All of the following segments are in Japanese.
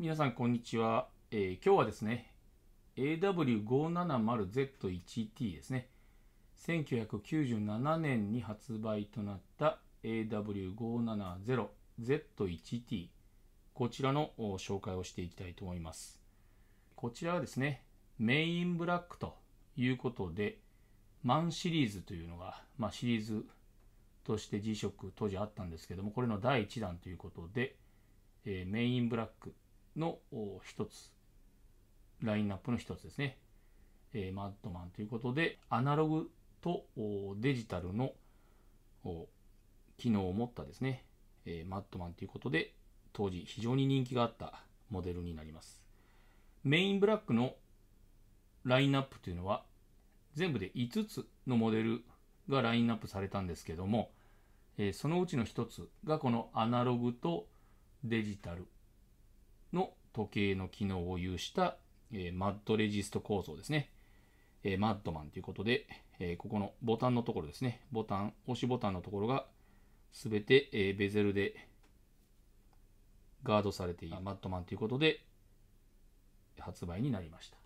皆さんこんにちは。今日はですね、AW570Z1T ですね。1997年に発売となった AW570Z1T、こちらの紹介をしていきたいと思います。こちらはですね、メインブラックということで、マンシリーズというのが、シリーズとして G-SHOCK 当時あったんですけども、これの第1弾ということで、メインブラックの一つ、ラインナップの一つですね。マッドマンということで、アナログとデジタルの機能を持ったですね、マッドマンということで、当時非常に人気があったモデルになります。メインブラックのラインナップというのは、全部で5つのモデルがラインナップされたんですけども、そのうちの1つがこのアナログとデジタルの時計の機能を有した、マッドレジスト構造ですね。マッドマンということで、ここのボタンのところですね。押しボタンのところがすべて、ベゼルでガードされているマッドマンということで発売になりました。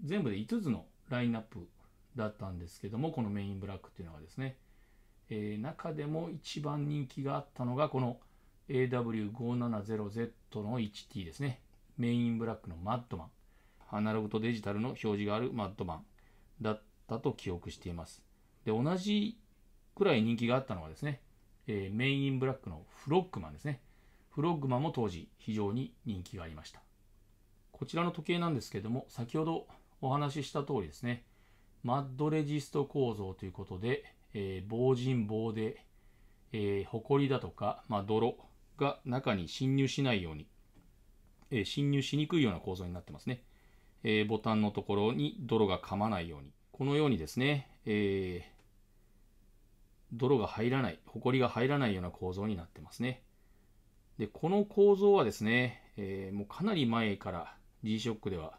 全部で5つのラインナップだったんですけども、このメインブラックというのはですね、中でも一番人気があったのがこの AW570Z の 1T ですね。メインブラックのマッドマン。アナログとデジタルの表示があるマッドマンだったと記憶しています。で、同じくらい人気があったのはですね、メインブラックのフロッグマンですね。フロッグマンも当時非常に人気がありました。こちらの時計なんですけども、先ほどお話しした通りですね、マッドレジスト構造ということで、防塵防で、ホコリだとか、泥が中に侵入しないように、侵入しにくいような構造になってますね。ボタンのところに泥が噛まないように、このようにですね、泥が入らない、ホコリが入らないような構造になってますね。で、この構造はですね、もうかなり前から G-SHOCK では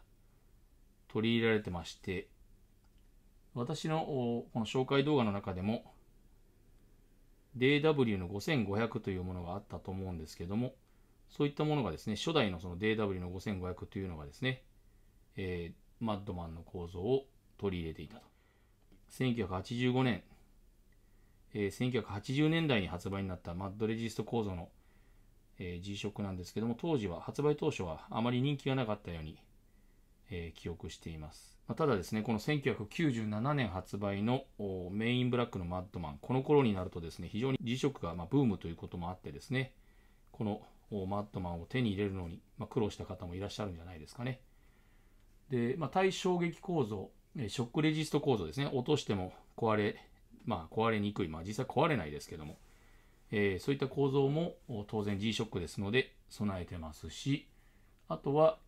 取り入れられてまして、私のこの紹介動画の中でも DW の5500というものがあったと思うんですけども、そういったものがですね、初代のその DW の5500というのがですね、マッドマンの構造を取り入れていたと。1985年、1980年代に発売になったマッドレジスト構造の、G-SHOCK なんですけども、当時は発売当初はあまり人気がなかったように、記憶しています。ただですね、この1997年発売のメインブラックのマッドマン、この頃になるとですね、非常に G-SHOCK がブームということもあってですね、このマッドマンを手に入れるのに苦労した方もいらっしゃるんじゃないですかね。で、対衝撃構造、ショックレジスト構造ですね、落としても壊れにくい、実際壊れないですけども、そういった構造も当然 G-SHOCK ですので備えてますし、あとは、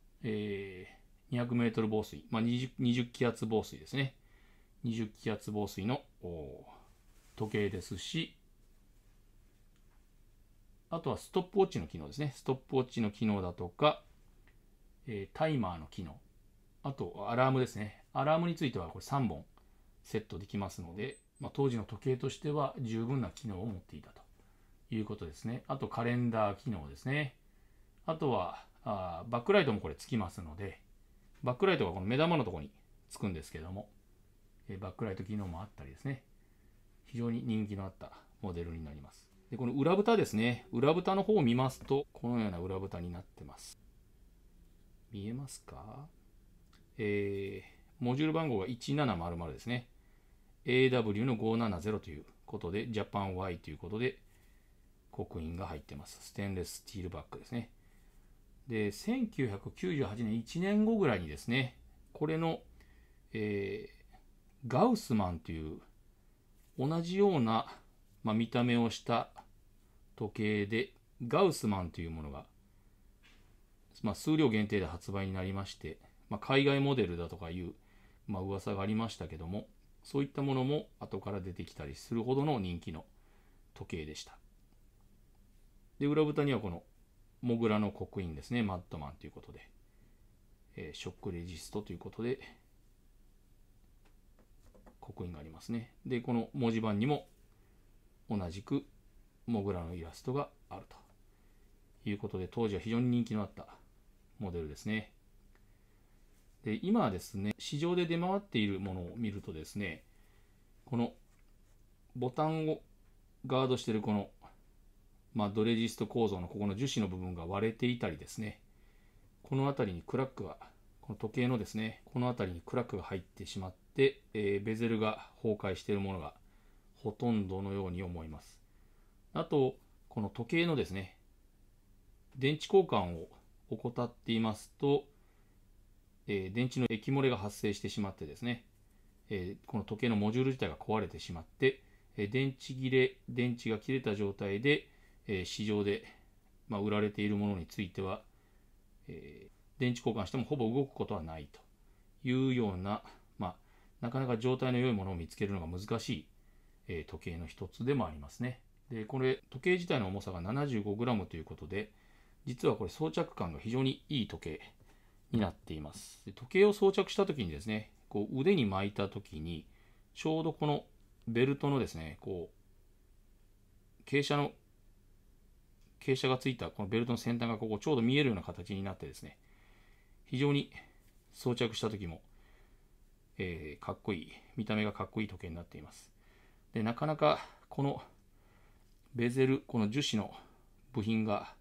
200メートル防水、20気圧防水ですね。20気圧防水の時計ですし、あとはストップウォッチの機能ですね。ストップウォッチの機能だとか、タイマーの機能、あとアラームですね。アラームについてはこれ3本セットできますので、当時の時計としては十分な機能を持っていたということですね。あとカレンダー機能ですね。あとはバックライトもこれつきますので、バックライトがこの目玉のところにつくんですけども、バックライト機能もあったりですね、非常に人気のあったモデルになります。で、この裏蓋ですね、裏蓋の方を見ますと、このような裏蓋になってます。見えますか？モジュール番号が1700ですね。AW の570ということで、ジャパン Y ということで、刻印が入ってます。ステンレススチールバッグですね。で、1998年、1年後ぐらいにですね、これの、ガウスマンという同じような、見た目をした時計で、ガウスマンというものが、数量限定で発売になりまして、海外モデルだとかいう、噂がありましたけども、そういったものも後から出てきたりするほどの人気の時計でした。で、裏蓋にはこのモグラの刻印ですね、マッドマンということで、ショックレジストということで、刻印がありますね。で、この文字盤にも同じくモグラのイラストがあるということで、当時は非常に人気のあったモデルですね。で、今はですね、市場で出回っているものを見るとですね、このボタンをガードしているこの、ドレジスト構造のここの樹脂の部分が割れていたりですね、この辺りにクラックが、この時計のですね、この辺りにクラックが入ってしまって、ベゼルが崩壊しているものがほとんどのように思います。あと、この時計のですね、電池交換を怠っていますと、電池の液漏れが発生してしまってですね、この時計のモジュール自体が壊れてしまって、電池が切れた状態で、市場で、売られているものについては、電池交換してもほぼ動くことはないというような、なかなか状態の良いものを見つけるのが難しい、時計の一つでもありますね。で、これ、時計自体の重さが 75g ということで、実はこれ装着感が非常にいい時計になっています。で、時計を装着した時にですね、こう腕に巻いた時に、ちょうどこのベルトのですね、こう、傾斜がついたこのベルトの先端がここちょうど見えるような形になってですね、非常に装着した時も、かっこいい、見た目がかっこいい時計になっています。で、なかなかこのベゼル、この樹脂の部品が、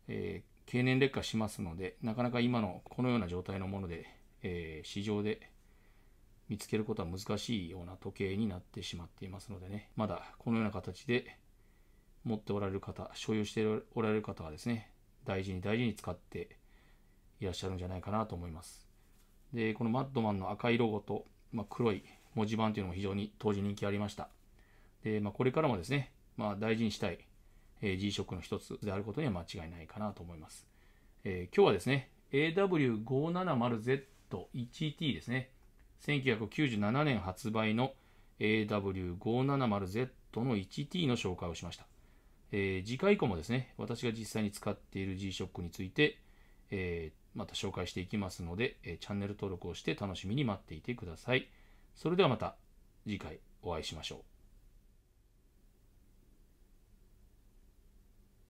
経年劣化しますので、なかなか今のこのような状態のもので、市場で見つけることは難しいような時計になってしまっていますのでね、まだこのような形で持っておられる方、所有しておられる方はですね、大事に大事に使っていらっしゃるんじゃないかなと思います。で、このマッドマンの赤いロゴと、黒い文字盤というのも非常に当時人気ありました。で、これからもですね、大事にしたい、G-SHOCK の一つであることには間違いないかなと思います。今日はですね、AW570Z1T ですね、1997年発売の AW570Z の 1T の紹介をしました。次回以降もですね、私が実際に使っている G-SHOCK について、また紹介していきますので、チャンネル登録をして楽しみに待っていてください。それではまた次回お会いしましょう。